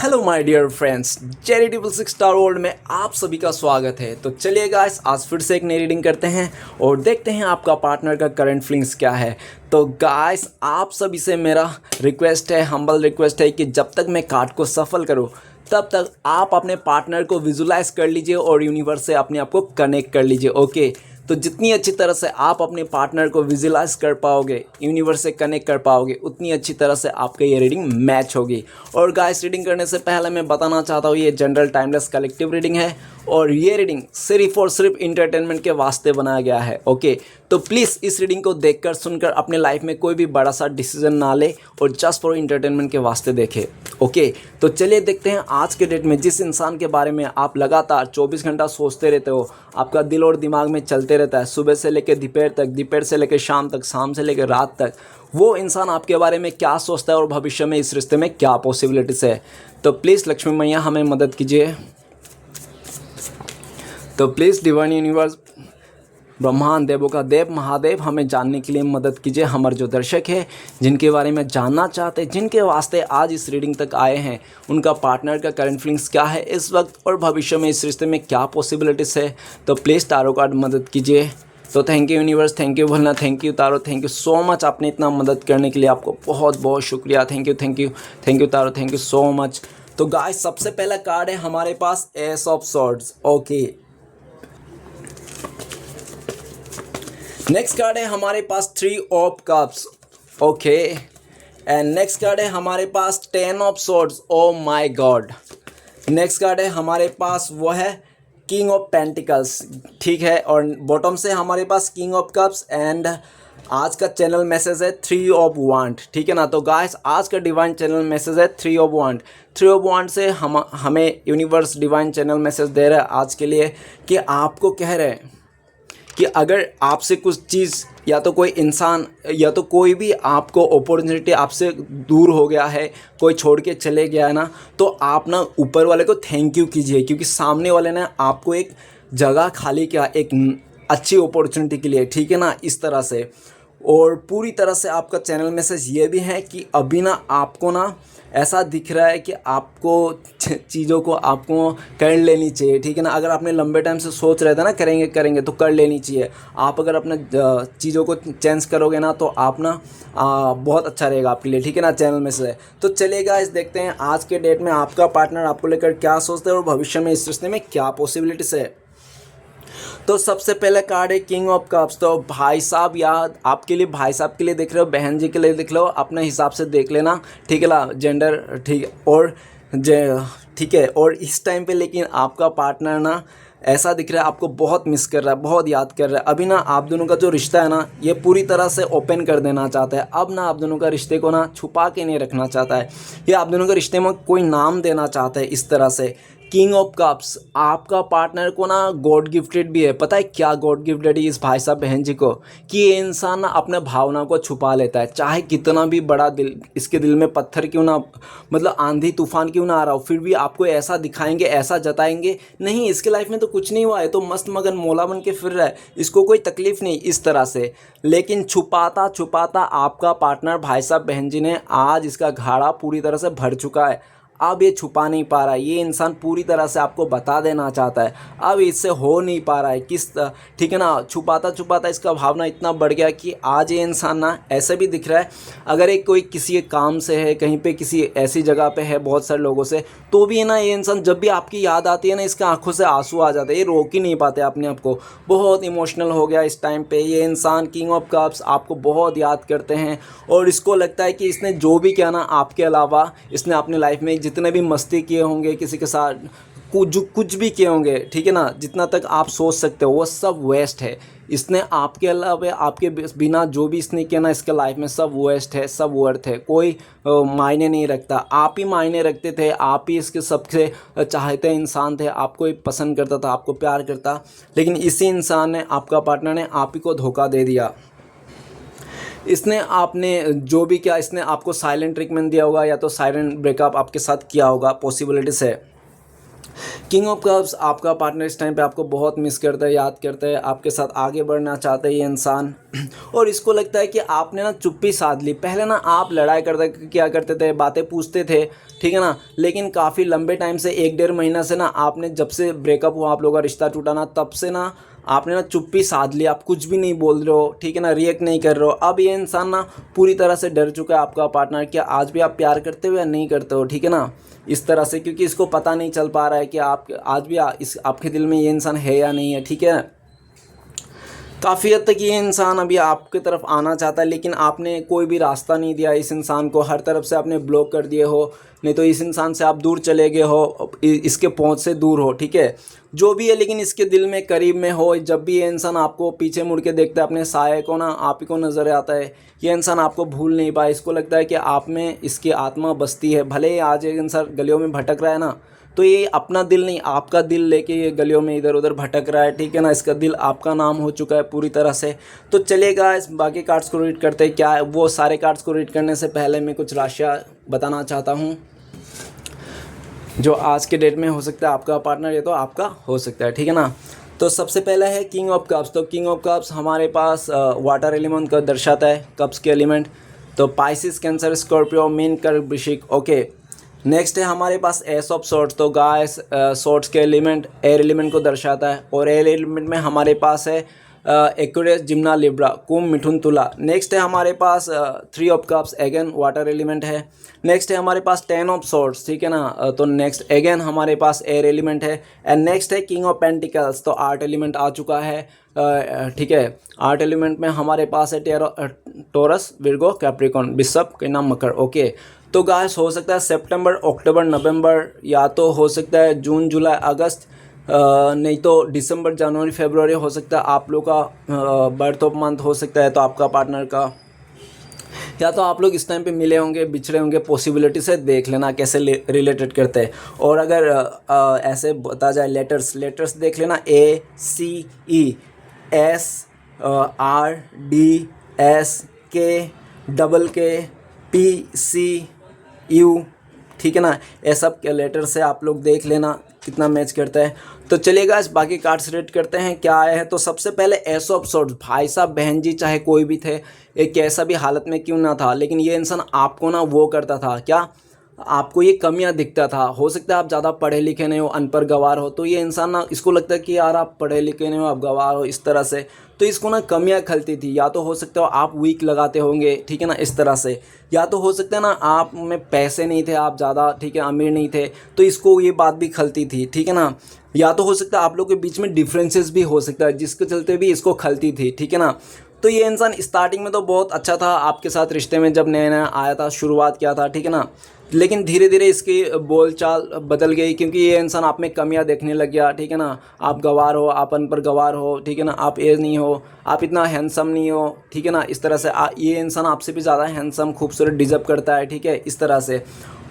Hello my dear friends, charitable six star world में आप सभी का स्वागत है। तो चलिए गाइस, आज फिर से एक नई रीडिंग करते हैं और देखते हैं आपका पार्टनर का करंट फीलिंग्स क्या है। तो गाइस, आप सभी से मेरा रिक्वेस्ट है, हम्बल रिक्वेस्ट है कि जब तक मैं कार्ड को सफल करूं तब तक आप अपने पार्टनर को विजुलाइज कर लीजिए और यूनिवर्स से अपने आप को कनेक्ट कर लीजिए। ओके, तो जितनी अच्छी तरह से आप अपने पार्टनर को विजुलाइज कर पाओगे, यूनिवर्स से कनेक्ट कर पाओगे, उतनी अच्छी तरह से आपका ये रीडिंग मैच होगी। और गाइस, रीडिंग करने से पहले मैं बताना चाहता हूँ, ये जनरल टाइमलेस कलेक्टिव रीडिंग है और ये रीडिंग सिर्फ और सिर्फ इंटरटेनमेंट के वास्ते बनाया गया है। ओके, तो प्लीज़ इस रीडिंग को देखकर सुनकर अपने लाइफ में कोई भी बड़ा सा डिसीजन ना ले और जस्ट फॉर इंटरटेनमेंट के वास्ते देखे। ओके, तो चलिए देखते हैं आज के डेट में जिस इंसान के बारे में आप लगातार 24 घंटा सोचते रहते हो, आपका दिल और दिमाग में चलते रहता है, सुबह से लेकर दोपहर तक, दोपहर से लेकर शाम तक, शाम से लेकर रात तक, वो इंसान आपके बारे में क्या सोचता है और भविष्य में इस रिश्ते में क्या पॉसिबिलिटीज़ है। तो प्लीज़ लक्ष्मी मैया हमें मदद कीजिए। तो प्लीज़ डिवाइन यूनिवर्स, ब्रह्मांड, देवों का देव महादेव, हमें जानने के लिए मदद कीजिए। हमारे जो दर्शक हैं जिनके बारे में जानना चाहते हैं, जिनके वास्ते आज इस रीडिंग तक आए हैं, उनका पार्टनर का करंट फीलिंग्स क्या है इस वक्त और भविष्य में इस रिश्ते में क्या पॉसिबिलिटीज़ है। तो प्लीज़ तारो कार्ड मदद कीजिए। तो thank you universe, thank you Bholna, thank you taro, thank you so much. आपने इतना मदद करने के लिए आपको बहुत बहुत शुक्रिया। Thank you, thank you, thank you taro, thank you so much. तो गाइस, सबसे पहला कार्ड है हमारे पास ace of swords. Okay, next card है हमारे पास 3 of cups. Okay, and next card है हमारे पास 10 of swords. Oh my god. Next card है हमारे पास वो है किंग ऑफ पेंटिकल्स। ठीक है, और बॉटम से हमारे पास किंग ऑफ कप्स एंड आज का चैनल मैसेज है 3 ऑफ वांड। ठीक है ना। तो गाइस, आज का डिवाइन चैनल मैसेज है 3 ऑफ वांड। 3 ऑफ वांड से हमें यूनिवर्स डिवाइन चैनल मैसेज दे रहा है आज के लिए कि आपको कह रहे हैं कि अगर आपसे कुछ चीज़ या तो कोई इंसान या तो कोई भी आपको अपॉर्चुनिटी आपसे दूर हो गया है, कोई छोड़ के चले गया है ना, तो आप ना ऊपर वाले को थैंक यू कीजिए, क्योंकि सामने वाले ने आपको एक जगह खाली किया एक अच्छी अपॉर्चुनिटी के लिए। ठीक है ना, इस तरह से। और पूरी तरह से आपका चैनल मैसेज ये भी है कि अभी ना आपको ना ऐसा दिख रहा है कि आपको चीज़ों को आपको कर लेनी चाहिए। ठीक है ना, अगर आपने लंबे टाइम से सोच रहे थे ना करेंगे करेंगे, तो कर लेनी चाहिए। आप अगर अपने चीज़ों को चेंज करोगे ना तो आप ना बहुत अच्छा रहेगा आपके लिए। ठीक है ना, चैनल में से। तो चलिएगा, इस देखते हैं आज के डेट में आपका पार्टनर आपको लेकर क्या सोचते हैं और भविष्य में इस रिश्ते में क्या पॉसिबिलिटीज़ है। तो सबसे पहले कार्ड है किंग ऑफ कप्स। तो भाई साहब, या आपके लिए, भाई साहब के लिए देख रहे हो, बहन जी के लिए देख लो, अपने हिसाब से देख लेना। ठीक है ना, जेंडर ठीक है। और ठीक है, और इस टाइम पे लेकिन आपका पार्टनर ना ऐसा दिख रहा है आपको बहुत मिस कर रहा है, बहुत याद कर रहा है। अभी ना आप दोनों का जो रिश्ता है ना, ये पूरी तरह से ओपन कर देना चाहता है। अब ना आप दोनों का रिश्ते को ना छुपा के नहीं रखना चाहता है, ये आप दोनों के रिश्ते में कोई नाम देना चाहता है इस तरह से। किंग ऑफ कप्स, आपका पार्टनर को ना गॉड गिफ्टेड भी है। पता है क्या गॉड गिफ्टेड है इस भाई साहब बहन जी को, कि ये इंसान ना अपने भावना को छुपा लेता है, चाहे कितना भी बड़ा दिल, इसके दिल में पत्थर क्यों ना, मतलब आंधी तूफान क्यों ना आ रहा हो, फिर भी आपको ऐसा दिखाएंगे, ऐसा जताएंगे, नहीं इसके लाइफ में तो कुछ नहीं हुआ है, तो मस्त मगन मौला बन के फिर रहा है, इसको कोई तकलीफ नहीं, इस तरह से। लेकिन छुपाता छुपाता आपका पार्टनर भाई साहब बहन जी ने आज इसका घाड़ा पूरी तरह से भर चुका है। अब ये छुपा नहीं पा रहा है, ये इंसान पूरी तरह से आपको बता देना चाहता है, अब इससे हो नहीं पा रहा है ठीक है ना। छुपाता छुपाता इसका भावना इतना बढ़ गया कि आज ये इंसान ना ऐसे भी दिख रहा है, अगर एक कोई किसी काम से है, कहीं पे किसी ऐसी जगह पे है बहुत सारे लोगों से, तो भी ना ये इंसान जब भी आपकी याद आती है ना, इसके आंखों से आंसू आ जाते हैं, ये रोक ही नहीं पाते अपने आप को। बहुत इमोशनल हो गया इस टाइम पे ये इंसान। किंग ऑफ कप्स आपको बहुत याद करते हैं और इसको लगता है कि इसने जो भी किया ना आपके अलावा, इसने अपनी लाइफ में जितने भी मस्ती किए होंगे किसी के साथ, कुछ भी किए होंगे, ठीक है ना, जितना तक आप सोच सकते हो वो सब वेस्ट है। इसने आपके अलावा, आपके बिना जो भी इसने किया ना इसके लाइफ में, सब वेस्ट है, सब वर्थ है, कोई मायने नहीं रखता। आप ही मायने रखते थे, आप ही इसके सबसे चाहते इंसान थे, आपको ही पसंद करता था, आपको प्यार करता, लेकिन इसी इंसान ने, आपका पार्टनर ने आप ही को धोखा दे दिया। इसने आपने जो भी किया, इसने आपको साइलेंट ट्रीटमेंट दिया होगा या तो साइलेंट ब्रेकअप आपके साथ किया होगा, पॉसिबिलिटीज़ है। किंग ऑफ कप्स, आपका पार्टनर इस टाइम पे आपको बहुत मिस करता है, याद करता है, आपके साथ आगे बढ़ना चाहता है ये इंसान। और इसको लगता है कि आपने ना चुप्पी साध ली। पहले ना आप लड़ाई करते क्या करते थे, बातें पूछते थे, ठीक है ना, लेकिन काफ़ी लंबे टाइम से 1-1.5 महीना से ना आपने, जब से ब्रेकअप हुआ आप लोगों का रिश्ता टूटा ना, तब से ना आपने ना चुप्पी साध ली। आप कुछ भी नहीं बोल रहे हो, ठीक है ना, रिएक्ट नहीं कर रहे हो। अब ये इंसान ना पूरी तरह से डर चुका है आपका पार्टनर, क्या आज भी आप प्यार करते हो या नहीं करते हो, ठीक है ना, इस तरह से, क्योंकि इसको पता नहीं चल पा रहा है कि आप आज भी इस आपके दिल में ये इंसान है या नहीं है, ठीक है। काफ़ी हद तक ये इंसान अभी आपकी तरफ आना चाहता है, लेकिन आपने कोई भी रास्ता नहीं दिया इस इंसान को, हर तरफ से आपने ब्लॉक कर दिए हो, नहीं तो इस इंसान से आप दूर चले गए हो, इसके पहुंच से दूर हो, ठीक है, जो भी है, लेकिन इसके दिल में करीब में हो। जब भी ये इंसान आपको पीछे मुड़ के देखता है, अपने साये को ना आप ही को नज़र आता है, ये इंसान आपको भूल नहीं पाया। इसको लगता है कि आप में इसकी आत्मा बसती है। भले ही आज एक इंसान गलियों में भटक रहा है ना, तो ये अपना दिल नहीं, आपका दिल लेके ये गलियों में इधर उधर भटक रहा है, ठीक है ना, इसका दिल आपका नाम हो चुका है पूरी तरह से। तो चलिएगा इस बाकी कार्ड्स को रीड करते हैं। क्या है वो सारे कार्ड्स को रीड करने से पहले मैं कुछ राशियाँ बताना चाहता हूँ जो आज के डेट में हो सकता है आपका पार्टनर, ये तो आपका हो सकता है, ठीक है ना। तो सबसे पहला है किंग ऑफ कप्स। तो किंग ऑफ कप्स हमारे पास वाटर एलिमेंट को दर्शाता है, कप्स के एलिमेंट। तो पाइसिस, कैंसर, स्कॉर्पियो, मीन, कर्क, वृश्चिक, ओके। नेक्स्ट है हमारे पास एस ऑफ सॉर्ड्स। तो गाइस सॉर्ड्स के एलिमेंट एयर एलिमेंट को दर्शाता है, और एयर एलिमेंट में हमारे पास है एक्वेरियस, जिम्ना, लिब्रा, कुंभ, मिथुन, तुला। नेक्स्ट है हमारे पास 3 of cups, again water element है। नेक्स्ट है हमारे पास 10 ऑफ सॉर्ड्स, ठीक है ना, तो नेक्स्ट अगेन हमारे पास एयर एलिमेंट है। एंड नेक्स्ट है किंग ऑफ पेंटिकल्स, तो आर्ट एलिमेंट आ चुका है, ठीक है। आर्ट एलिमेंट में हमारे पास है टोरस, विर्गो, कैप्रिकॉन, बिशप, कन्या, मकर, ओके। तो गाइस हो सकता है सितंबर, अक्टूबर, नवंबर, या तो हो सकता है जून, जुलाई, अगस्त, नहीं तो दिसंबर, जनवरी, फरवरी हो सकता है आप लोग का बर्थ ऑफ मंथ हो सकता है, तो आपका पार्टनर का, या तो आप लोग इस टाइम पे मिले होंगे, बिछड़े होंगे, पॉसिबिलिटी से देख लेना कैसे रिलेटेड करते हैं। और अगर ऐसे बता जाए लेटर्स देख लेना, ACE, SRDSK, KPCU, ठीक है ना, ये सब के लेटर से आप लोग देख लेना कितना मैच करता है। तो चलिएगा इस बाकी कार्ड्स रेड करते हैं क्या आए हैं। तो सबसे पहले एस ऑफ सॉर्ड्स। भाई साहब, बहन जी, चाहे कोई भी थे, एक कैसा भी हालत में क्यों ना था, लेकिन ये इंसान आपको ना वो करता था, क्या आपको ये कमियां दिखता था। हो सकता है आप ज़्यादा पढ़े लिखे नहीं हो, अनपढ़ गवार हो, तो ये इंसान ना, इसको लगता है कि यार आप पढ़े लिखे नहीं हो, आप गवार हो, इस तरह से। तो इसको ना कमियां खलती थी, या तो हो सकता है आप वीक लगाते होंगे, ठीक है ना, इस तरह से, या तो हो सकता है ना आप में पैसे नहीं थे, आप ज़्यादा, ठीक है, अमीर नहीं थे, तो इसको ये बात भी खलती थी, ठीक है ना। या तो हो सकता है आप लोग के बीच में डिफरेंसेस भी हो सकता है, जिसके चलते भी इसको खलती थी, ठीक है ना। तो ये इंसान स्टार्टिंग में तो बहुत अच्छा था आपके साथ रिश्ते में, जब नया नया आया था, शुरुआत किया था, ठीक है ना, लेकिन धीरे धीरे इसकी बोलचाल बदल गई, क्योंकि ये इंसान आप में कमियां देखने लग गया, ठीक है ना। आप गवार हो, आप अनपढ़ गवार हो, ठीक है ना, आप एज नहीं हो, आप इतना हैंडसम नहीं हो, ठीक है ना, इस तरह से ये इंसान आपसे भी ज़्यादा हैंडसम, खूबसूरत डिजर्व करता है, ठीक है, इस तरह से।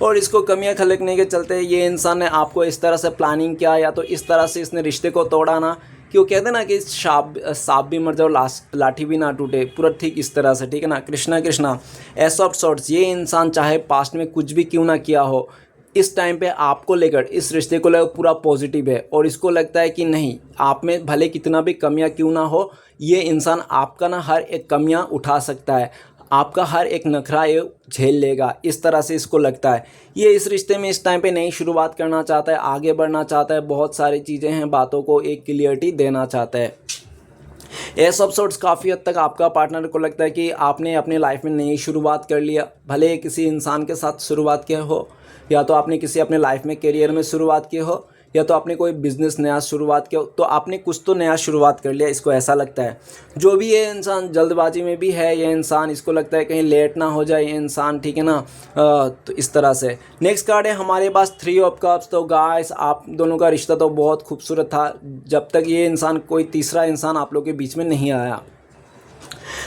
और इसको कमियां खलकने के चलते ये इंसान ने आपको इस तरह से प्लानिंग किया, या तो इस तरह से इसने रिश्ते को तोड़ा ना, कि वो कहते हैं ना कि सांप भी मर जाओ, लाठी भी ना टूटे, पूरा ठीक इस तरह से, ठीक है ना। Krishna Krishna, S of swords. ये इंसान चाहे पास्ट में कुछ भी क्यों ना किया हो, इस टाइम पे आपको लेकर, इस रिश्ते को लेकर पूरा पॉजिटिव है, और इसको लगता है कि नहीं, आप में भले कितना भी कमियां क्यों ना हो, ये इंसान आपका ना हर एक कमियां उठा सकता है, आपका हर एक नखरा ये झेल लेगा, इस तरह से इसको लगता है। ये इस रिश्ते में इस टाइम पे नई शुरुआत करना चाहता है, आगे बढ़ना चाहता है, बहुत सारी चीज़ें हैं, बातों को एक क्लियरिटी देना चाहता है। एस ऑफ सॉर्ड्स, काफ़ी हद तक आपका पार्टनर को लगता है कि आपने अपनी लाइफ में नई शुरुआत कर लिया, भले किसी इंसान के साथ शुरुआत किया हो, या तो आपने किसी अपने लाइफ में करियर में शुरुआत की हो, या तो आपने कोई बिज़नेस नया शुरुआत किया हो, तो आपने कुछ तो नया शुरुआत कर लिया, इसको ऐसा लगता है। जो भी ये इंसान जल्दबाजी में भी है, ये इंसान, इसको लगता है कहीं लेट ना हो जाए ये इंसान, ठीक है ना, तो इस तरह से। नेक्स्ट कार्ड है हमारे पास 3 ऑफ कप्स। तो गाइस, आप दोनों का रिश्ता तो बहुत खूबसूरत था, जब तक ये इंसान, कोई तीसरा इंसान आप लोग के बीच में नहीं आया।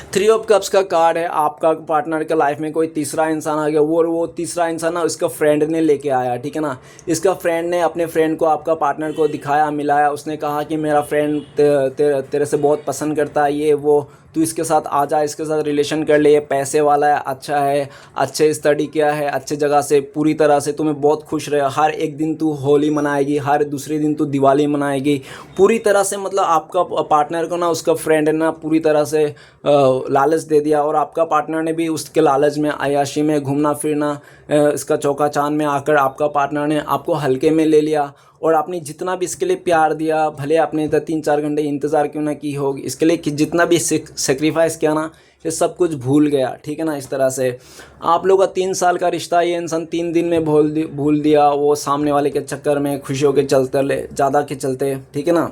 थ्री ऑफ कप्स का कार्ड है, आपका पार्टनर के लाइफ में कोई तीसरा इंसान आ गया, वो तीसरा इंसान ना इसका फ्रेंड ने लेके आया, ठीक है ना। इसका फ्रेंड ने अपने फ्रेंड को आपका पार्टनर को दिखाया, मिलाया, उसने कहा कि मेरा फ्रेंड तेरे से बहुत पसंद करता है, ये वो, तू इसके साथ आ जा, इसके साथ रिलेशन कर ले, ये पैसे वाला है, अच्छा है, अच्छे स्टडी किया है, अच्छे जगह से, पूरी तरह से तुम्हें बहुत खुश रहे, हर एक दिन तू होली मनाएगी, हर दूसरे दिन तू दिवाली मनाएगी, पूरी तरह से। मतलब आपका पार्टनर को ना उसका फ्रेंड ने ना पूरी तरह से लालच दे दिया, और आपका पार्टनर ने भी उसके लालच में, अय्याशी में, घूमना फिरना, इसका चौका चांद में आकर आपका पार्टनर ने आपको हल्के में ले लिया, और आपने जितना भी इसके लिए प्यार दिया, भले आपने 3-4 घंटे इंतज़ार क्यों ना की होगी, इसके लिए जितना भी सेक्रीफाइस किया ना, ये सब कुछ भूल गया, ठीक है ना। इस तरह से आप लोगों का 3 साल का रिश्ता ये इंसान 3 दिन में भूल दिया, वो सामने वाले के चक्कर में, खुशियों के चलते, ज़्यादा के चलते, ठीक है ना।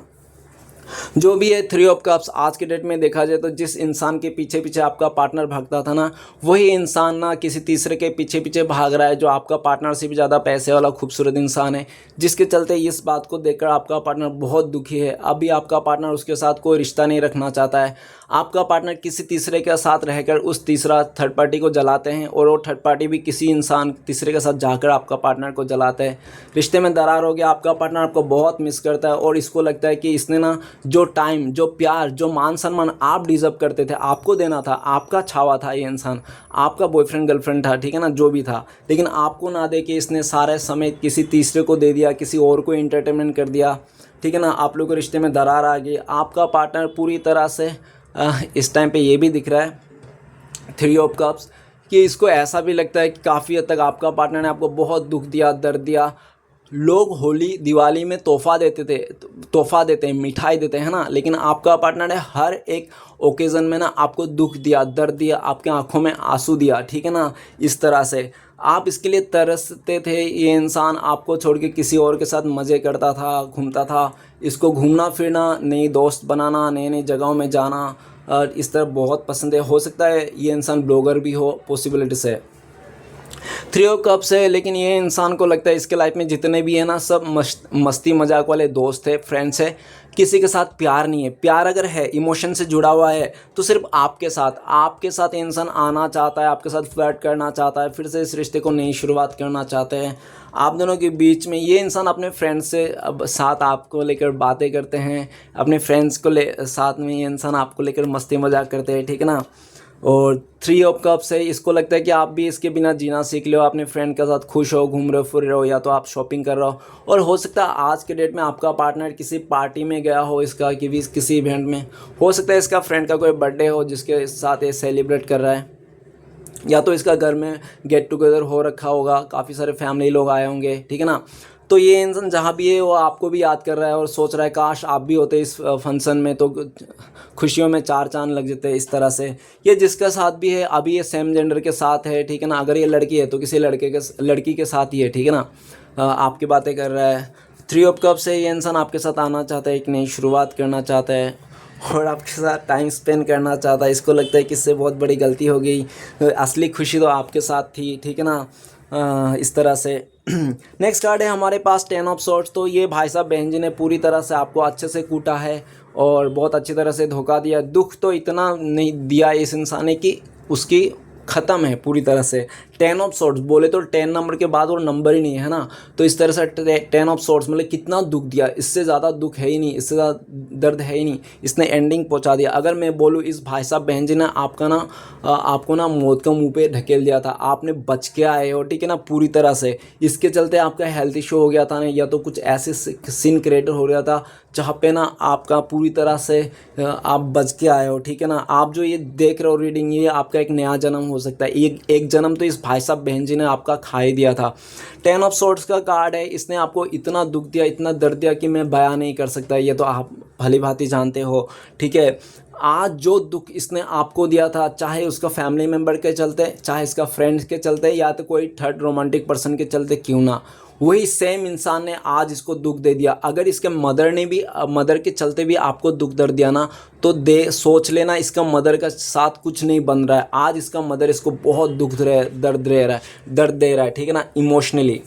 जो भी है थ्री ऑफ कप्स, आज के डेट में देखा जाए तो जिस इंसान के पीछे पीछे आपका पार्टनर भागता था ना, वही इंसान ना किसी तीसरे के पीछे पीछे भाग रहा है, जो आपका पार्टनर से भी ज़्यादा पैसे वाला खूबसूरत इंसान है, जिसके चलते इस बात को देखकर आपका पार्टनर बहुत दुखी है। अभी आपका पार्टनर उसके साथ कोई रिश्ता नहीं रखना चाहता है, आपका पार्टनर किसी तीसरे के साथ रहकर उस तीसरा थर्ड पार्टी को जलाते हैं, और वो थर्ड पार्टी भी किसी इंसान तीसरे के साथ जाकर आपका पार्टनर को जलाते हैं। रिश्ते में दरार हो गया, आपका पार्टनर आपको बहुत मिस करता है, और इसको लगता है कि इसने ना जो टाइम, जो प्यार, जो मान सम्मान आप डिज़र्व करते थे, आपको देना था, आपका छावा था ये इंसान, आपका बॉयफ्रेंड गर्लफ्रेंड था, ठीक है ना, जो भी था, लेकिन आपको ना दे के इसने सारे समय किसी तीसरे को दे दिया, किसी और को एंटरटेनमेंट कर दिया, ठीक है ना। आप लोगों के रिश्ते में दरार आ गई। आपका पार्टनर पूरी तरह से इस टाइम पे ये भी दिख रहा है थ्री ऑफ कप्स कि इसको ऐसा भी लगता है कि काफ़ी हद तक आपका पार्टनर ने आपको बहुत दुख दिया, दर्द दिया। लोग होली दिवाली में तोहफ़ा देते हैं, मिठाई देते हैं ना, लेकिन आपका पार्टनर ने हर एक ओकेज़न में ना आपको दुख दिया, दर्द दिया, आपके आंखों में आंसू दिया, ठीक है ना। इस तरह से आप इसके लिए तरसते थे। ये इंसान आपको छोड़ के किसी और के साथ मज़े करता था, घूमता था, इसको घूमना फिरना, नई दोस्त बनाना, नई नई जगहों में जाना, और इस तरह बहुत पसंद है। हो सकता है ये इंसान ब्लॉगर भी हो, पॉसिबिलिटीज़ है। थ्री ऑफ कप्स है, लेकिन ये इंसान को लगता है इसके लाइफ में जितने भी है ना, सब मस्ती मजाक वाले दोस्त है, फ्रेंड्स है, किसी के साथ प्यार नहीं है। प्यार अगर है, इमोशन से जुड़ा हुआ है, तो सिर्फ आपके साथ ये इंसान आना चाहता है, आपके साथ फ्लर्ट करना चाहता है, फिर से इस रिश्ते को नई शुरुआत करना चाहते हैं आप दोनों के बीच में। ये इंसान अपने फ्रेंड्स से अब साथ आपको लेकर बातें करते हैं, अपने फ्रेंड्स को साथ में ये इंसान आपको लेकर मस्ती मजाक करते हैं, ठीक है ना। और थ्री ऑफ कप्स है, इसको लगता है कि आप भी इसके बिना जीना सीख लो, अपने फ्रेंड के साथ खुश हो, घूम रहे हो, फिर रहे हो, या तो आप शॉपिंग कर रहे हो, और हो सकता है आज के डेट में आपका पार्टनर किसी पार्टी में गया हो, इसका किसी इवेंट में, हो सकता है इसका फ्रेंड का कोई बर्थडे हो जिसके साथ ये सेलिब्रेट कर रहा है, या तो इसका घर में गेट टुगेदर हो रखा होगा, काफ़ी सारे फैमिली लोग आए होंगे, ठीक है ना। तो ये इंसान जहाँ भी है वो आपको भी याद कर रहा है और सोच रहा है काश आप भी होते इस फंक्शन में, तो खुशियों में 4 चांद लग जाते। इस तरह से ये जिसका साथ भी है, अभी ये सेम जेंडर के साथ है, ठीक है ना। अगर ये लड़की है तो किसी लड़की के साथ ही है, ठीक है ना, आपकी बातें कर रहा है। थ्री ऑफ कप्स है, ये इंसान आपके साथ आना चाहता है, एक नई शुरुआत करना चाहता है, और आपके साथ टाइम स्पेंड करना चाहता है। इसको लगता है कि इससे बहुत बड़ी गलती हो गई, असली खुशी तो आपके साथ थी, ठीक है ना। इस तरह से नेक्स्ट कार्ड है हमारे पास 10 ऑफ सॉर्ड्स। तो ये भाई साहब बहन जी ने पूरी तरह से आपको अच्छे से कूटा है और बहुत अच्छी तरह से धोखा दिया। दुख तो इतना नहीं दिया इस इंसान ने कि उसकी ख़त्म है पूरी तरह से। 10 ऑफ सॉर्ड्स बोले तो 10 नंबर के बाद और नंबर ही नहीं है ना, तो इस तरह से 10 ऑफ सॉर्ड्स मतलब कितना दुख दिया, इससे ज़्यादा दुख है ही नहीं, इससे ज़्यादा दर्द है ही नहीं, इसने एंडिंग पहुंचा दिया। अगर मैं बोलूँ इस भाई साहब बहन जी ने आपको ना मौत का मुंह पे ढकेल दिया था, आपने बच के आए हो, ठीक है ना, पूरी तरह से। इसके चलते आपका हेल्थ इशू हो गया था ना, या तो कुछ ऐसे सीन क्रिएट हो गया था जहाँ पे ना आपका पूरी तरह से आप बच के आए हो, ठीक है ना। आप जो ये देख रहे हो रीडिंग, ये आपका एक नया जन्म हो सकता है। एक जन्म तो इस भाई साहब बहन जी ने आपका खा ही दिया था। 10 ऑफ सॉर्ड्स का कार्ड है, इसने आपको इतना दुख दिया, इतना दर्द दिया कि मैं बयां नहीं कर सकता, ये तो आप भली भांति जानते हो, ठीक है। आज जो दुख इसने आपको दिया था, चाहे उसका फैमिली मेम्बर के चलते, चाहे इसका फ्रेंड्स के चलते, या तो कोई थर्ड रोमांटिक पर्सन के चलते क्यों ना, वही सेम इंसान ने आज इसको दुख दे दिया। अगर इसके मदर के चलते भी आपको दुख दर्द दिया ना, तो सोच लेना इसका मदर का साथ कुछ नहीं बन रहा है। आज इसका मदर इसको बहुत दर्द दे रहा है, ठीक है ना, इमोशनली।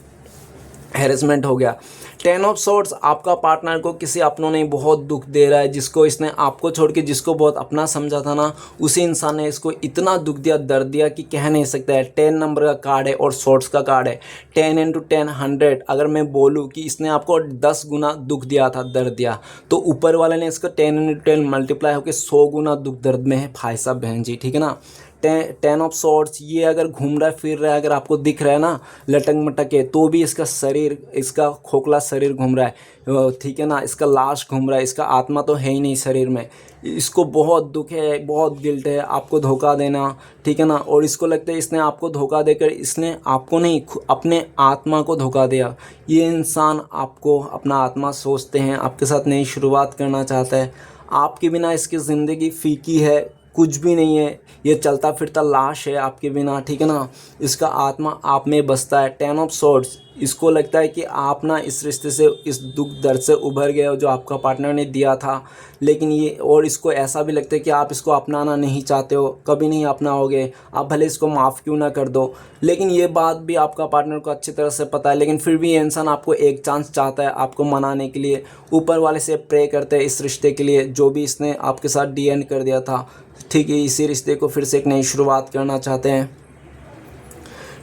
हैरेसमेंट हो गया। 10 ऑफ सॉर्ड्स आपका पार्टनर को किसी अपनों ने बहुत दुख दे रहा है, जिसको इसने आपको छोड़ के जिसको बहुत अपना समझा था ना, उसी इंसान ने इसको इतना दुख दिया, दर्द दिया कि कह नहीं सकता है। 10 नंबर का कार्ड है और सॉर्ड्स का कार्ड है। 10 इंटू 10 100। अगर मैं बोलूँ कि इसने आपको 10 गुना दुख दिया था, दर्द दिया, तो ऊपर वाले ने इसका 10 इंटू 10 मल्टीप्लाई होकर 100 गुना दुख दर्द में है भाई साहब बहन जी, ठीक है ना। 10 ऑफ सॉर्ड्स ये अगर घूम रहा है फिर रहा है, अगर आपको दिख रहा है ना लटक मटक के, तो भी इसका शरीर, इसका खोखला शरीर घूम रहा है, ठीक है ना। इसका लाश घूम रहा है, इसका आत्मा तो है ही नहीं शरीर में। इसको बहुत दुख है, बहुत गिल्ट है आपको धोखा देना, ठीक है ना। और इसको लगता है इसने आपको धोखा देकर, इसने आपको नहीं अपने आत्मा को धोखा दिया। ये इंसान आपको अपना आत्मा सोचते हैं, आपके साथ नई शुरुआत करना चाहता है। आपके बिना इसकी ज़िंदगी फीकी है, कुछ भी नहीं है, ये चलता फिरता लाश है आपके बिना, ठीक है ना। इसका आत्मा आप में बसता है। 10 ऑफ सॉर्ड्स, इसको लगता है कि आप ना इस रिश्ते से, इस दुख दर्द से उभर गए हो जो आपका पार्टनर ने दिया था, लेकिन ये, और इसको ऐसा भी लगता है कि आप इसको अपनाना नहीं चाहते हो, कभी नहीं अपनाओगे, आप भले इसको माफ़ क्यों ना कर दो। लेकिन ये बात भी आपका पार्टनर को अच्छी तरह से पता है, लेकिन फिर भी ये इंसान आपको एक चांस चाहता है आपको मनाने के लिए। ऊपर वाले से प्रे करते हैं इस रिश्ते के लिए, जो भी इसने आपके साथ डी एंड कर दिया था, ठीक है, इसी रिश्ते को फिर से एक नई शुरुआत करना चाहते हैं।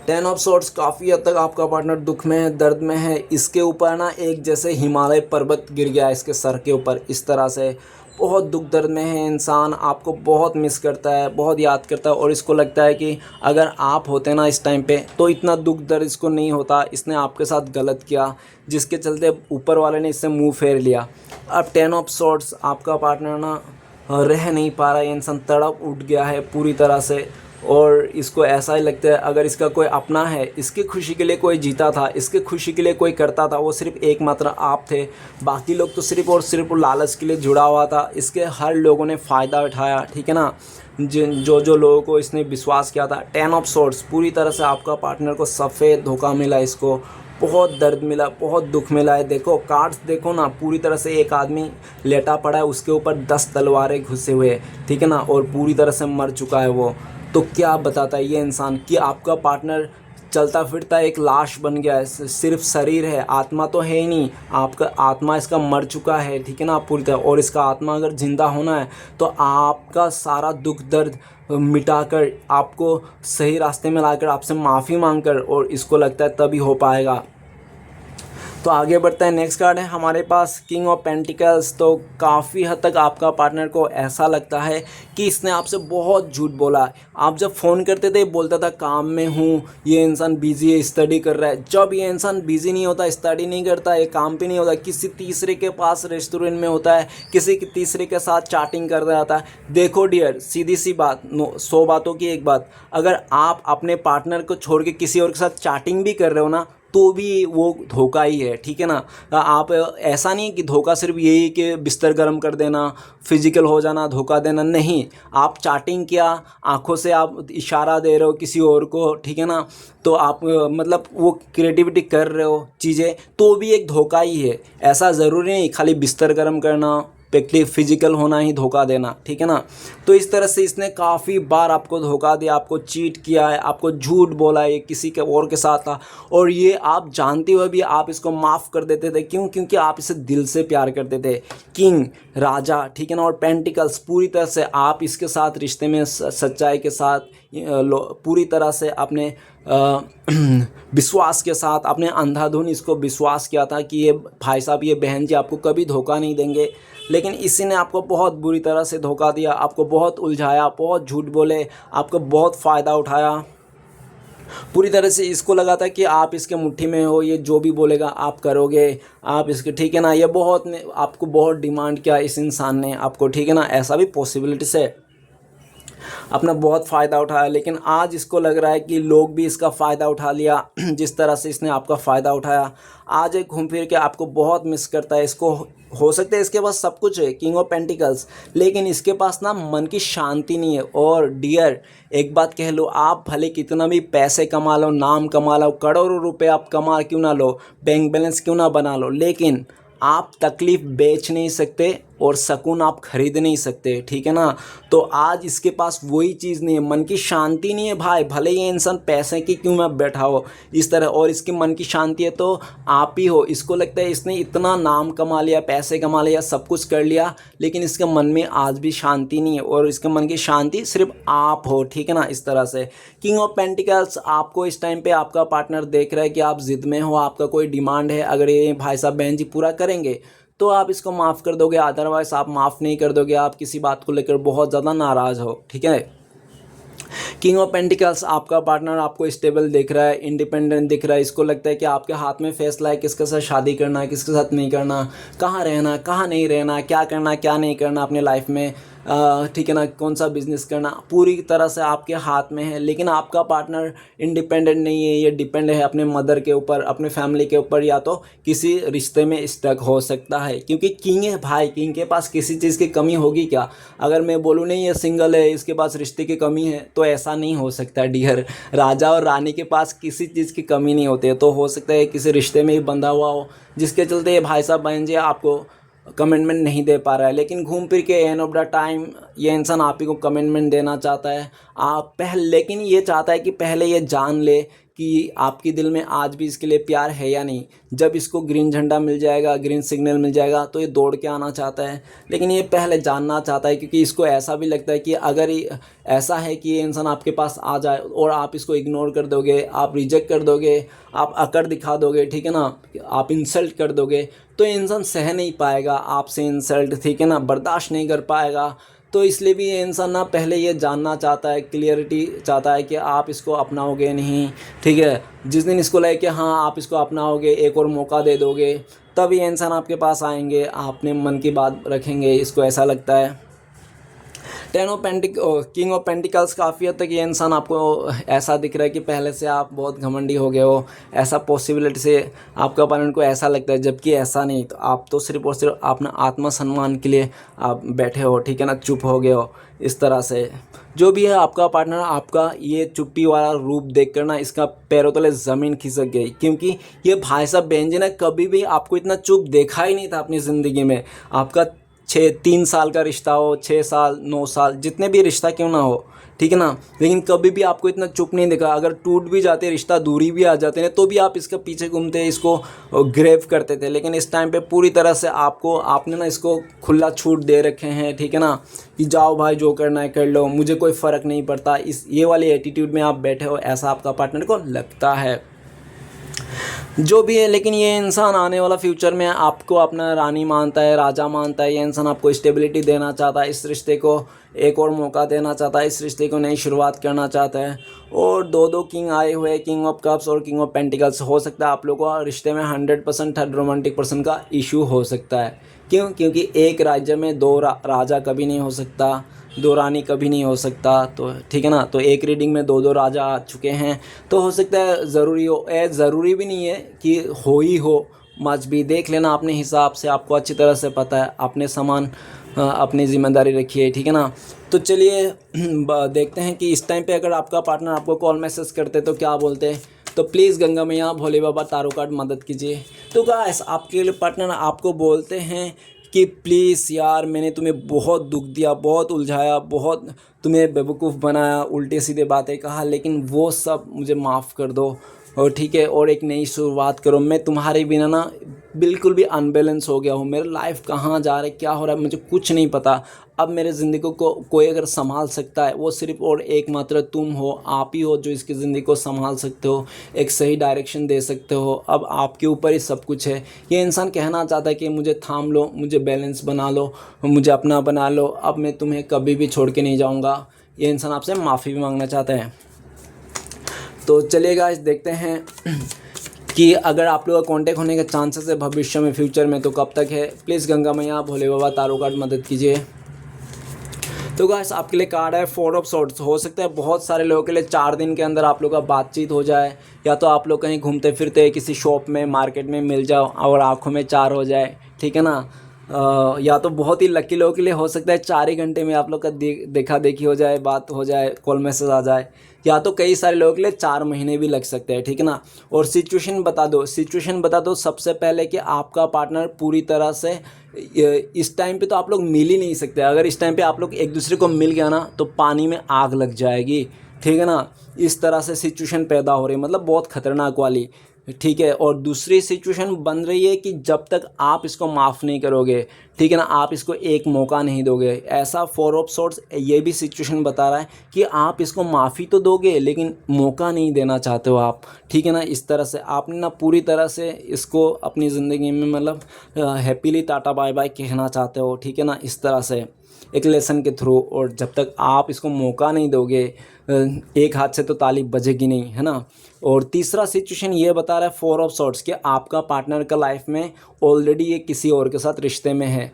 10 ऑफ सॉर्ड्स काफ़ी हद तक आपका पार्टनर दुख में है, दर्द में है। इसके ऊपर ना एक जैसे हिमालय पर्वत गिर गया है इसके सर के ऊपर, इस तरह से बहुत दुख दर्द में है इंसान। आपको बहुत मिस करता है, बहुत याद करता है, और इसको लगता है कि अगर आप होते ना इस टाइम पे तो इतना दुख दर्द इसको नहीं होता। इसने आपके साथ गलत किया, जिसके चलते ऊपर वाले ने इससे मुँह फेर लिया। अब 10 ऑफ सॉर्ड्स आपका पार्टनर ना रह नहीं पा रहा है, इंसान तड़प उठ गया है पूरी तरह से, और इसको ऐसा ही लगता है अगर इसका कोई अपना है, इसकी खुशी के लिए कोई जीता था, इसकी खुशी के लिए कोई करता था, वो सिर्फ एकमात्र आप थे। बाकी लोग तो सिर्फ और सिर्फ लालच के लिए जुड़ा हुआ था। इसके हर लोगों ने फ़ायदा उठाया, ठीक है ना, जो लोगों को इसने विश्वास किया था। 10 ऑफ सॉर्ड्स पूरी तरह से आपका पार्टनर को सफ़ेद धोखा मिला, इसको बहुत दर्द मिला, बहुत दुख मिला है। देखो कार्ड्स देखो ना, पूरी तरह से एक आदमी लेटा पड़ा है, उसके ऊपर 10 तलवारें घुसे हुए हैं, ठीक है ना, और पूरी तरह से मर चुका है वो। तो क्या बताता है ये इंसान कि आपका पार्टनर चलता फिरता एक लाश बन गया है, सिर्फ शरीर है, आत्मा तो है ही नहीं। आपका आत्मा इसका मर चुका है, ठीक है ना, पूरी तरह। और इसका आत्मा अगर जिंदा होना है तो आपका सारा दुख दर्द मिटाकर, आपको सही रास्ते में लाकर, आपसे माफ़ी मांगकर, और इसको लगता है तभी हो पाएगा। तो आगे बढ़ते हैं। नेक्स्ट कार्ड है हमारे पास किंग ऑफ पेंटिकल्स। तो काफ़ी हद तक आपका पार्टनर को ऐसा लगता है कि इसने आपसे बहुत झूठ बोला। आप जब फ़ोन करते थे बोलता था काम में हूँ, ये इंसान बिजी है, स्टडी कर रहा है। जब ये इंसान बिजी नहीं होता, स्टडी नहीं करता, ये काम पे नहीं होता, किसी तीसरे के पास रेस्टोरेंट में होता है, किसी तीसरे के साथ चैटिंग कर रहा था। देखो डियर, सीधी सी बात, 100 बातों की एक बात, अगर आप अपने पार्टनर को छोड़ के किसी और के साथ चैटिंग भी कर रहे हो ना, तो भी वो धोखा ही है, ठीक है ना। आप ऐसा नहीं कि धोखा सिर्फ यही कि बिस्तर गर्म कर देना, फिजिकल हो जाना, धोखा देना नहीं। आप चैटिंग किया, आंखों से आप इशारा दे रहे हो किसी और को, ठीक है ना, तो आप मतलब वो क्रिएटिविटी कर रहे हो चीज़ें, तो भी एक धोखा ही है। ऐसा ज़रूरी नहीं खाली बिस्तर गर्म करना, फिजिकल होना ही धोखा देना, ठीक है ना। तो इस तरह से इसने काफ़ी बार आपको धोखा दिया, आपको चीट किया है, आपको झूठ बोला है, किसी के और के साथ था, और ये आप जानते हुए भी आप इसको माफ़ कर देते थे। क्यों? क्योंकि आप इसे दिल से प्यार करते थे। किंग, राजा, ठीक है ना, और पेंटिकल्स, पूरी तरह से आप इसके साथ रिश्ते में सच्चाई के साथ, पूरी तरह से अपने विश्वास के साथ, अपने अंधाधुन इसको विश्वास किया था कि ये भाई साहब, ये बहन जी आपको कभी धोखा नहीं देंगे। लेकिन इसी ने आपको बहुत बुरी तरह से धोखा दिया, आपको बहुत उलझाया, बहुत झूठ बोले, आपको बहुत फ़ायदा उठाया। पूरी तरह से इसको लगा था कि आप इसके मुट्ठी में हो, ये जो भी बोलेगा आप करोगे, आप इसके, ठीक है ना। ये बहुत ने आपको बहुत डिमांड किया इस इंसान ने आपको, ठीक है ना, ऐसा भी पॉसिबिलिटी से अपना बहुत फ़ायदा उठाया। लेकिन आज इसको लग रहा है कि लोग भी इसका फ़ायदा उठा लिया जिस तरह से इसने आपका फ़ायदा उठाया। आज एक घूम फिर के आपको बहुत मिस करता है। इसको हो सकता है इसके पास सब कुछ है, किंग ऑफ पेंटिकल्स, लेकिन इसके पास ना मन की शांति नहीं है। और डियर, एक बात कह लो, आप भले कितना भी पैसे कमा लो, नाम कमा लो, करोड़ों रुपए आप कमा क्यों ना लो, बैंक बैलेंस क्यों ना बना लो, लेकिन आप तकलीफ़ बेच नहीं सकते और सुकून आप खरीद नहीं सकते, ठीक है ना। तो आज इसके पास वही चीज़ नहीं है, मन की शांति नहीं है भाई, भले ये इंसान पैसे की क्यों ना बैठा हो इस तरह, और इसकी मन की शांति है तो आप ही हो। इसको लगता है इसने इतना नाम कमा लिया, पैसे कमा लिया, सब कुछ कर लिया, लेकिन इसके मन में आज भी शांति नहीं है, और इसके मन की शांति सिर्फ आप हो, ठीक है ना। इस तरह से किंग ऑफ पेंटिकल्स आपको इस टाइम पे आपका पार्टनर देख रहा है कि आप ज़िद में हो, आपका कोई डिमांड है, अगर ये भाई साहब बहन जी पूरा करेंगे तो आप इसको माफ़ कर दोगे, अदरवाइज़ आप माफ़ नहीं कर दोगे, आप किसी बात को लेकर बहुत ज़्यादा नाराज़ हो, ठीक है। किंग ऑफ पेंटिकल्स आपका पार्टनर आपको स्टेबल दिख रहा है, इंडिपेंडेंट दिख रहा है, इसको लगता है कि आपके हाथ में फैसला है किसके साथ शादी करना है, किसके साथ नहीं करना, कहाँ रहना, कहाँ नहीं रहना, क्या करना क्या नहीं करना अपने लाइफ में, ठीक है ना, कौन सा बिजनेस करना, पूरी तरह से आपके हाथ में है। लेकिन आपका पार्टनर इंडिपेंडेंट नहीं है, ये डिपेंड है अपने मदर के ऊपर, अपने फैमिली के ऊपर, या तो किसी रिश्ते में स्टक हो सकता है, क्योंकि किंग है भाई, किंग के पास किसी चीज़ की कमी होगी क्या। अगर मैं बोलूँ नहीं ये सिंगल है, इसके पास रिश्ते की कमी है, तो ऐसा नहीं हो सकता डियर। राजा और रानी के पास किसी चीज़ की कमी नहीं होती है, तो हो सकता है किसी रिश्ते में ही बंधा हुआ हो, जिसके चलते ये भाई साहब बहन जी आपको कमिटमेंट नहीं दे पा रहा है। लेकिन घूम फिर के एंड ऑफ द टाइम ये इंसान आप ही को कमिटमेंट देना चाहता है, आप पहले, लेकिन ये चाहता है कि पहले ये जान ले कि आपके दिल में आज भी इसके लिए प्यार है या नहीं। जब इसको ग्रीन झंडा मिल जाएगा, ग्रीन सिग्नल मिल जाएगा, तो ये दौड़ के आना चाहता है, लेकिन ये पहले जानना चाहता है, क्योंकि इसको ऐसा भी लगता है कि अगर ऐसा है कि ये इंसान आपके पास आ जाए और आप इसको इग्नोर कर दोगे, आप रिजेक्ट कर दोगे, आप अकड़ दिखा दोगे, ठीक है ना, आप इंसल्ट कर दोगे, तो ये इंसान सह नहीं पाएगा आपसे इंसल्ट, ठीक है ना, बर्दाश्त नहीं कर पाएगा। तो इसलिए भी ये इंसान ना पहले ये जानना चाहता है, क्लियरिटी चाहता है कि आप इसको अपनाओगे नहीं, ठीक है। जिस दिन इसको लगे कि हाँ आप इसको अपनाओगे, एक और मौका दे दोगे, तब ये इंसान आपके पास आएंगे, आपने मन की बात रखेंगे, इसको ऐसा लगता है। किंग ऑफ पेंटिकल्स काफ़ी हद तक ये इंसान आपको ऐसा दिख रहा है कि पहले से आप बहुत घमंडी हो गए हो, ऐसा पॉसिबिलिटी से आपका पार्टनर को ऐसा लगता है, जबकि ऐसा नहीं। तो आप तो सिर्फ और सिर्फ अपना आत्मसम्मान के लिए आप बैठे हो, ठीक है ना, चुप हो गए हो इस तरह से। जो भी है आपका पार्टनर, आपका ये चुप्पी वाला रूप देख कर ना इसका पैरों तले ज़मीन खिसक गई, क्योंकि ये भाई साहब बहन जी ने कभी भी आपको इतना चुप देखा ही नहीं था अपनी ज़िंदगी में। आपका 3 साल का रिश्ता हो, 6 साल 9 साल, जितने भी रिश्ता क्यों ना हो, ठीक है ना, लेकिन कभी भी आपको इतना चुप नहीं देखा। अगर टूट भी जाते रिश्ता, दूरी भी आ जाते हैं, तो भी आप इसके पीछे घूमते, इसको ग्रेव करते थे। लेकिन इस टाइम पे पूरी तरह से आपने ना इसको खुला छूट दे रखे हैं, ठीक है ना, कि जाओ भाई जो करना है कर लो, मुझे कोई फ़र्क नहीं पड़ता। ये वाली एटीट्यूड में आप बैठे हो, ऐसा आपका पार्टनर को लगता है। जो भी है, लेकिन ये इंसान आने वाला फ्यूचर में आपको अपना रानी मानता है, राजा मानता है। ये इंसान आपको स्टेबिलिटी देना चाहता है, इस रिश्ते को एक और मौका देना चाहता है, इस रिश्ते को नई शुरुआत करना चाहता है। और दो किंग आए हुए, किंग ऑफ कप्स और किंग ऑफ पेंटिकल्स। हो सकता है आप लोगों को रिश्ते में 100% थर्ड रोमांटिक पर्सन का इशू हो सकता है। क्यों? क्योंकि एक राज्य में 2 राजा कभी नहीं हो सकता, 2 रानी कभी नहीं हो सकता, तो ठीक है ना। तो एक रीडिंग में 2 राजा आ चुके हैं, तो हो सकता है ज़रूरी हो, ज़रूरी भी नहीं है कि हो ही हो, मच भी देख लेना अपने हिसाब से, आपको अच्छी तरह से पता है, अपने सामान अपनी ज़िम्मेदारी रखिए, ठीक है ना। तो चलिए देखते हैं कि इस टाइम पे अगर आपका पार्टनर आपको कॉल मैसेज करते तो क्या बोलते हैं। तो प्लीज़ गंगा मैया, भोले बाबा, तारो कार्ड मदद कीजिए। तो गाइस आपके लिए पार्टनर आपको बोलते हैं कि प्लीज़ यार, मैंने तुम्हें बहुत दुख दिया, बहुत उलझाया, बहुत तुम्हें बेवकूफ़ बनाया, उल्टे सीधे बातें कहा, लेकिन वो सब मुझे माफ़ कर दो, और ठीक है, और एक नई शुरुआत करो। मैं तुम्हारे बिना ना बिल्कुल भी अनबैलेंस हो गया हूँ, मेरा लाइफ कहाँ जा रहा है, क्या हो रहा है, मुझे कुछ नहीं पता। अब मेरे ज़िंदगी को कोई अगर संभाल सकता है, वो सिर्फ और एकमात्र तुम हो, आप ही हो जो इसकी ज़िंदगी को संभाल सकते हो, एक सही डायरेक्शन दे सकते हो। अब आपके ऊपर ही सब कुछ है। ये इंसान कहना चाहता है कि मुझे थाम लो, मुझे बैलेंस बना लो, मुझे अपना बना लो, अब मैं तुम्हें कभी भी छोड़ के नहीं जाऊँगा। ये इंसान आपसे माफ़ी भी मांगना चाहता है। तो चलिए गाइस देखते हैं कि अगर आप लोगों का कांटेक्ट होने के चांसेस है भविष्य में, फ्यूचर में, तो कब तक है। प्लीज़ गंगा मैया, भोले बाबा, तारो कार्ड मदद कीजिए। तो गाइस आपके लिए कार्ड है 4 ऑफ सॉर्ड्स। हो सकता है बहुत सारे लोगों के लिए 4 दिन के अंदर आप लोगों का बातचीत हो जाए, या तो आप लोग कहीं घूमते फिरते किसी शॉप में, मार्केट में मिल जाओ और आंखों में 4 हो जाए, ठीक है ना। या तो बहुत ही लकी लोगों के लिए हो सकता है 4 ही घंटे में आप लोग का देखा देखी हो जाए, बात हो जाए, कॉल मैसेज आ जाए, या तो कई सारे लोगों के लिए 4 महीने भी लग सकते हैं, ठीक है ना। और सिचुएशन बता दो सबसे पहले कि आपका पार्टनर पूरी तरह से इस टाइम पे तो आप लोग मिल ही नहीं सकते। अगर इस टाइम पे आप लोग एक दूसरे को मिल गया ना तो पानी में आग लग जाएगी, ठीक है ना। इस तरह से सिचुएशन पैदा हो रही है, मतलब बहुत खतरनाक वाली, ठीक है। और दूसरी सिचुएशन बन रही है कि जब तक आप इसको माफ़ नहीं करोगे, ठीक है ना, आप इसको एक मौका नहीं दोगे। ऐसा 4 ऑफ सोर्ड्स ये भी सिचुएशन बता रहा है कि आप इसको माफ़ी तो दोगे लेकिन मौका नहीं देना चाहते हो आप, ठीक है ना। इस तरह से आपने ना पूरी तरह से इसको अपनी ज़िंदगी में मतलब हैप्पीली टाटा बाय बाय कहना चाहते हो, ठीक है ना, इस तरह से एक लेसन के थ्रू। और जब तक आप इसको मौका नहीं दोगे एक हाथ से तो ताली बजेगी नहीं, है ना। और तीसरा सिचुएशन ये बता रहा है 4 ऑफ सोर्ड्स कि आपका पार्टनर का लाइफ में ऑलरेडी ये किसी और के साथ रिश्ते में है,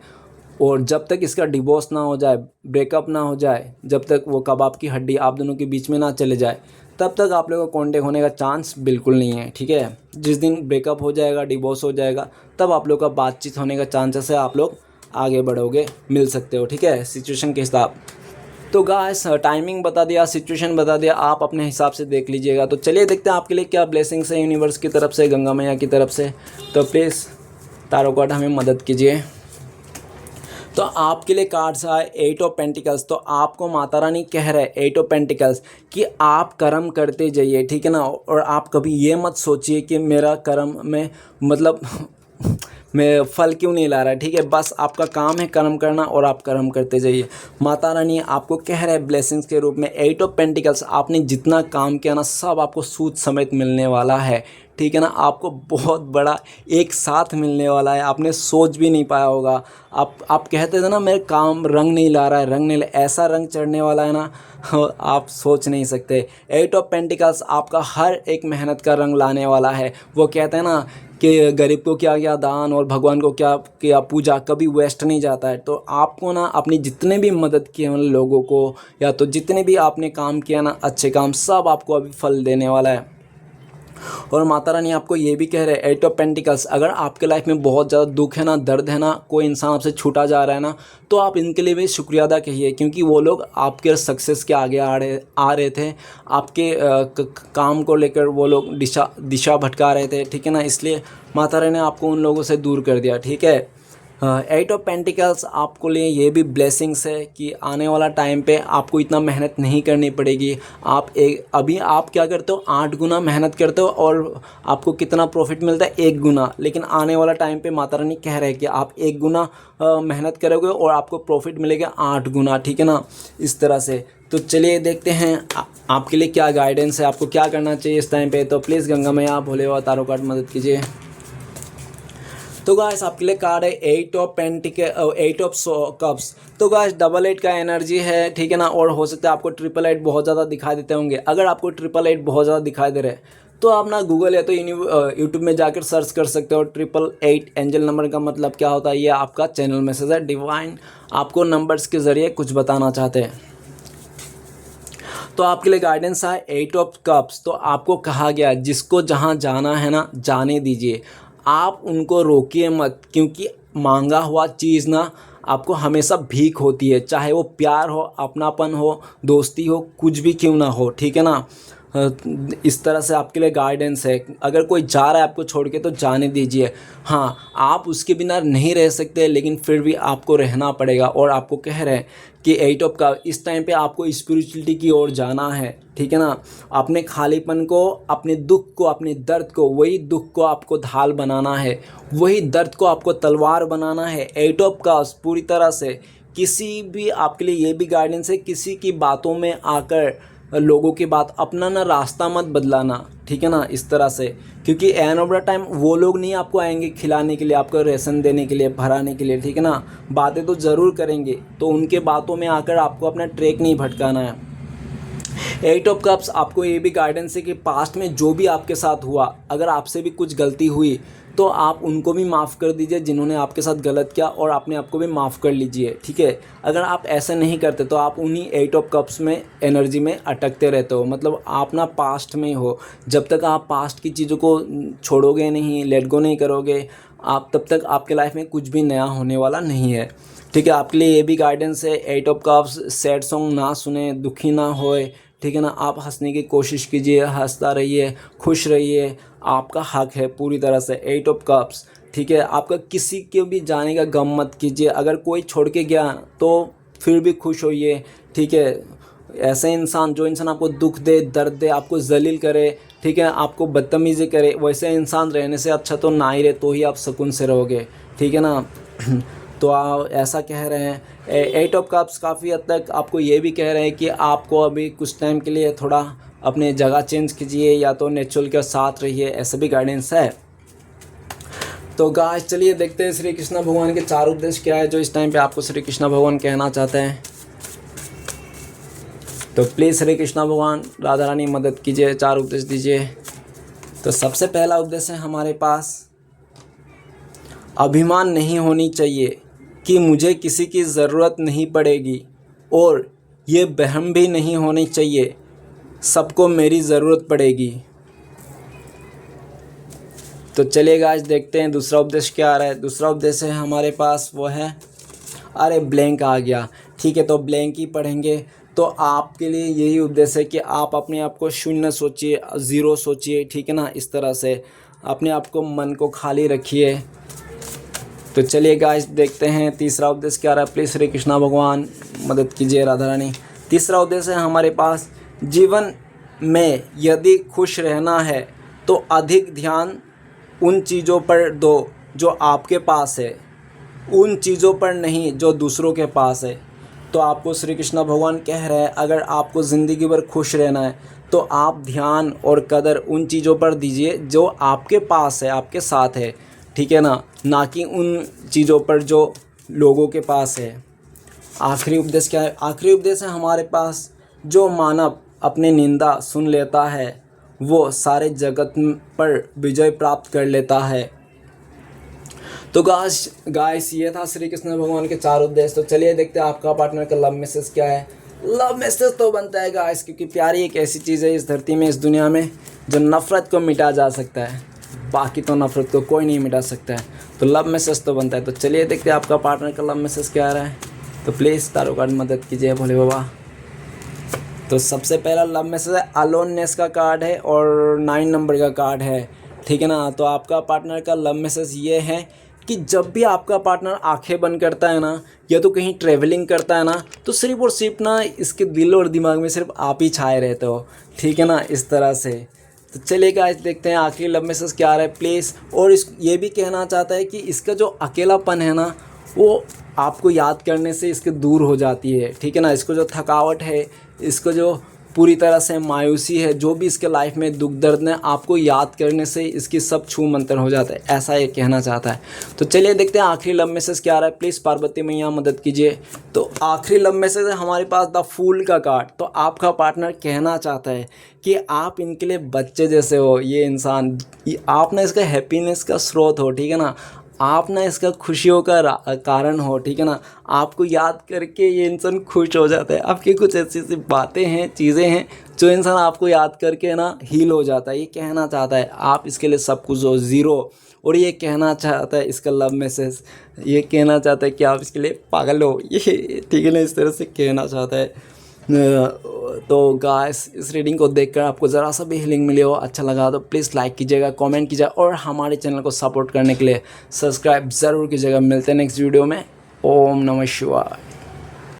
और जब तक इसका डिवोर्स ना हो जाए, ब्रेकअप ना हो जाए, जब तक वो कबाब की हड्डी आप दोनों के बीच में ना चले जाए, तब तक आप लोगों का कॉन्टेक्ट होने का चांस बिल्कुल नहीं है, ठीक है। जिस दिन ब्रेकअप हो जाएगा, डिवोर्स हो जाएगा, तब आप लोग का बातचीत होने का चांसेस है, आप लोग आगे बढ़ोगे, मिल सकते हो, ठीक है, सिचुएशन के हिसाब। तो गाइस टाइमिंग बता दिया, सिचुएशन बता दिया, आप अपने हिसाब से देख लीजिएगा। तो चलिए देखते हैं आपके लिए क्या ब्लेसिंग्स है यूनिवर्स की तरफ से, गंगा मैया की तरफ से। तो प्लीज़ तारो कार्ड हमें मदद कीजिए। तो आपके लिए कार्ड्स आए 8 ऑफ पेंटिकल्स। तो आपको माता रानी कह रहे हैं 8 ऑफ पेंटिकल्स कि आप कर्म करते जाइए, ठीक है ना। और आप कभी ये मत सोचिए कि मेरा कर्म में मतलब मैं फल क्यों नहीं ला रहा है, ठीक है। बस आपका काम है कर्म करना और आप कर्म करते जाइए। माता रानी आपको कह रहे हैं ब्लेसिंग्स के रूप में 8 ऑफ पेंटिकल्स, आपने जितना काम किया ना सब आपको सूद समेत मिलने वाला है, ठीक है ना। आपको बहुत बड़ा एक साथ मिलने वाला है, आपने सोच भी नहीं पाया होगा। आप कहते थे ना मेरे काम रंग नहीं ला रहा है, रंग नहीं ऐसा रंग चढ़ने वाला है ना आप सोच नहीं सकते। 8 ऑफ पेंटिकल्स आपका हर एक मेहनत का रंग लाने वाला है। वो कहते हैं ना कि गरीब को क्या किया दान और भगवान को क्या किया पूजा, कभी वेस्ट नहीं जाता है। तो आपको ना अपनी जितने भी मदद किए उन लोगों को, या तो जितने भी आपने काम किया ना अच्छे काम, सब आपको अभी फल देने वाला है। और माता रानी आपको ये भी कह रहे हैं 8 ऑफ पेंटिकल्स, अगर आपके लाइफ में बहुत ज़्यादा दुख है ना, दर्द है ना, कोई इंसान आपसे छूटा जा रहा है ना, तो आप इनके लिए भी शुक्रिया अदा कहिए, क्योंकि वो लोग आपके सक्सेस के आगे आ रहे थे। आपके काम को लेकर वो लोग दिशा भटका रहे थे, ठीक है ना। इसलिए माता रानी ने आपको उन लोगों से दूर कर दिया, ठीक है। 8 ऑफ पेंटिकल्स आपको लिए ये भी ब्लेसिंग्स है कि आने वाला टाइम पे आपको इतना मेहनत नहीं करनी पड़ेगी। अभी आप क्या करते हो 8 गुना मेहनत करते हो और आपको कितना प्रॉफिट मिलता है 1 गुना, लेकिन आने वाला टाइम पे माता रानी कह रहे हैं कि आप 1 गुना मेहनत करोगे और आपको प्रॉफिट मिलेगा 8 गुना, ठीक है ना, इस तरह से। तो चलिए देखते हैं आपके लिए क्या गाइडेंस है, आपको क्या करना चाहिए इस टाइम पे। तो प्लीज़ गंगा मैया भोले बाबा तारो कार्ड मदद कीजिए। तो गाइस आपके लिए कार्ड है 8 ऑफ कप्स। तो गाइस 8 का एनर्जी है, ठीक है ना। और हो सकता है आपको 8 बहुत ज़्यादा दिखाई देते होंगे। अगर आपको 8 बहुत ज़्यादा दिखाई दे रहे हैं तो आप ना गूगल या तो यूट्यूब में जाकर सर्च कर सकते हो 888 एंजल नंबर का मतलब क्या होता है। ये आपका चैनल मैसेज है, डिवाइन आपको नंबर्स के ज़रिए कुछ बताना चाहते हैं। तो आपके लिए गाइडेंस है 8 ऑफ कप्स। तो आपको कहा गया जिसको जहाँ जाना है ना जाने दीजिए, आप उनको रोकिए मत, क्योंकि मांगा हुआ चीज़ ना आपको हमेशा भीख होती है, चाहे वो प्यार हो, अपनापन हो, दोस्ती हो, कुछ भी क्यों ना हो, ठीक है ना। इस तरह से आपके लिए गाइडेंस है। अगर कोई जा रहा है आपको छोड़ के तो जाने दीजिए। हाँ, आप उसके बिना नहीं रह सकते, लेकिन फिर भी आपको रहना पड़ेगा। और आपको कह रहे हैं कि 8 का इस टाइम पे आपको स्पिरिचुअलिटी की ओर जाना है, ठीक है ना। अपने खालीपन को, अपने दुख को, अपने दर्द को, वही दुख को आपको ढाल बनाना है, वही दर्द को आपको तलवार बनाना है। 8 का पूरी तरह से किसी भी आपके लिए ये भी गाइडेंस है, किसी की बातों में आकर लोगों की बात अपना ना रास्ता मत बदलाना, ठीक है ना, इस तरह से। क्योंकि एंड ऑफ द टाइम वो लोग नहीं आपको आएंगे खिलाने के लिए, आपको रेशन देने के लिए, भराने के लिए, ठीक है ना। बातें तो ज़रूर करेंगे, तो उनके बातों में आकर आपको अपना ट्रैक नहीं भटकाना है। 8 ऑफ कप्स आपको ये भी गाइडेंस है कि पास्ट में जो भी आपके साथ हुआ, अगर आपसे भी कुछ गलती हुई तो आप उनको भी माफ़ कर दीजिए जिन्होंने आपके साथ गलत किया, और अपने आप को भी माफ़ कर लीजिए, ठीक है। अगर आप ऐसा नहीं करते तो आप उन्हीं 8 ऑफ कप्स में एनर्जी में अटकते रहते हो, मतलब आप ना पास्ट में हो। जब तक आप पास्ट की चीज़ों को छोड़ोगे नहीं, लेट गो नहीं करोगे, आप तब तक आपके लाइफ में कुछ भी नया होने वाला नहीं है। ठीक है, आपके लिए ये भी गाइडेंस है, 8 ऑफ कप्स सैड सॉन्ग ना सुने, दुखी ना होए। ठीक है ना, आप हंसने की कोशिश कीजिए, हंसता रहिए, खुश रहिए, आपका हक है पूरी तरह से। 8 ऑफ कप्स, ठीक है, आपका किसी के भी जाने का गम मत कीजिए। अगर कोई छोड़ के गया तो फिर भी खुश होइए। ठीक है, ऐसे इंसान, जो इंसान आपको दुख दे, दर्द दे, आपको जलील करे, ठीक है, आपको बदतमीज़ी करे, वैसे इंसान रहने से अच्छा तो ना ही रहे, तो ही आप सुकून से रहोगे। ठीक है ना। तो आप ऐसा कह रहे हैं। 8 ऑफ कप्स काफ़ी हद तक आपको ये भी कह रहे हैं कि आपको अभी कुछ टाइम के लिए थोड़ा अपने जगह चेंज कीजिए, या तो नेचुरल के साथ रहिए, ऐसा भी गाइडेंस है। तो गाइस चलिए देखते हैं श्री कृष्ण भगवान के 4 उपदेश क्या है जो इस टाइम पे आपको श्री कृष्ण भगवान कहना चाहते हैं। तो प्लीज़ श्री कृष्ण भगवान, राधा रानी मदद कीजिए, 4 उपदेश दीजिए। तो सबसे पहला उपदेश है हमारे पास, अभिमान नहीं होनी चाहिए कि मुझे किसी की ज़रूरत नहीं पड़ेगी, और ये वहम भी नहीं होनी चाहिए सबको मेरी ज़रूरत पड़ेगी। तो चलिए गाइस देखते हैं दूसरा उपदेश क्या आ रहा है। दूसरा उपदेश है हमारे पास, वो है, अरे ब्लैंक आ गया, ठीक है, तो ब्लैंक ही पढ़ेंगे। तो आपके लिए यही उपदेश है कि आप अपने आप को शून्य सोचिए, ज़ीरो सोचिए। ठीक है ना, इस तरह से अपने आप को, मन को खाली रखिए। तो चलिए गाइस देखते हैं तीसरा उपदेश क्या रहा है। प्लीज़ श्री कृष्णा भगवान मदद कीजिए, राधा रानी। तीसरा उपदेश है हमारे पास, जीवन में यदि खुश रहना है तो अधिक ध्यान उन चीज़ों पर दो जो आपके पास है, उन चीज़ों पर नहीं जो दूसरों के पास है। तो आपको श्री कृष्ण भगवान कह रहे हैं, अगर आपको ज़िंदगी भर खुश रहना है तो आप ध्यान और कदर उन चीज़ों पर दीजिए जो आपके पास है, आपके साथ है। ठीक है ना कि उन चीज़ों पर जो लोगों के पास है। आखिरी उपदेश क्या है? आखिरी उपदेश है हमारे पास, जो मानव अपनी निंदा सुन लेता है वो सारे जगत पर विजय प्राप्त कर लेता है। तो गाइस ये था श्री कृष्ण भगवान के 4 उपदेश। तो चलिए देखते हैं आपका पार्टनर का लव मैसेज क्या है। लव मैसेज तो बनता है गाइस, क्योंकि प्यारी एक ऐसी चीज़ है इस धरती में, इस दुनिया में, जो नफ़रत को मिटा जा सकता है, बाकी तो नफ़रत को कोई नहीं मिटा सकता है। तो लव मैसेज तो बनता है। तो चलिए देखते हैं आपका पार्टनर का लव मैसेज क्या आ रहा है। तो प्लीज़ तारो कार्ड मदद कीजिए भोले बाबा। तो सबसे पहला लव मैसेज है, अलोननेस का कार्ड है और 9 नंबर का कार्ड है। ठीक है ना। तो आपका पार्टनर का लव मैसेज ये है कि जब भी आपका पार्टनर आंखें बंद करता है ना, या तो कहीं ट्रैवलिंग करता है ना, तो सिर्फ और सिर्फ ना इसके दिल और दिमाग में सिर्फ आप ही छाए रहते हो। ठीक है ना, इस तरह से। तो चलिए गाइस देखते हैं आखिरी लव मैसेज क्या आ रहा है प्लीज़। और ये भी कहना चाहता है कि इसका जो अकेलापन है ना, वो आपको याद करने से इसके दूर हो जाती है। ठीक है ना, इसको जो थकावट है, इसको जो पूरी तरह से मायूसी है, जो भी इसके लाइफ में दुख दर्द ने, आपको याद करने से इसकी सब छू मंतर हो जाता है, ऐसा ये कहना चाहता है। तो चलिए देखते हैं आखिरी लव मैसेज क्या आ रहा है। प्लीज़ पार्वती मैया मदद कीजिए। तो आखिरी लव मैसेज है हमारे पास, द फूल का कार्ड। तो आपका पार्टनर कहना चाहता है कि आप इनके लिए बच्चे जैसे हो। ये इंसान, आप ना इसका हैप्पीनेस का स्रोत हो। ठीक है ना, आप ना इसका खुशियों का कारण हो। ठीक है ना, आपको याद करके ये इंसान खुश हो जाता है। आपकी कुछ ऐसी ऐसी बातें हैं, चीज़ें हैं जो इंसान आपको याद करके ना हील हो जाता है। ये कहना चाहता है आप इसके लिए सब कुछ हो, ज़ीरो। और ये कहना चाहता है, इसका लव मैसेज ये कहना चाहता है कि आप इसके लिए पागल हो। ये ठीक है ना, इस तरह से कहना चाहता है। तो गाइस इस रीडिंग को देखकर आपको ज़रा सा भी हीलिंग मिली हो, अच्छा लगा तो प्लीज़ लाइक कीजिएगा, कमेंट कीजिएगा, और हमारे चैनल को सपोर्ट करने के लिए सब्सक्राइब ज़रूर कीजिएगा। मिलते हैं नेक्स्ट वीडियो में। ओम नमः शिवाय।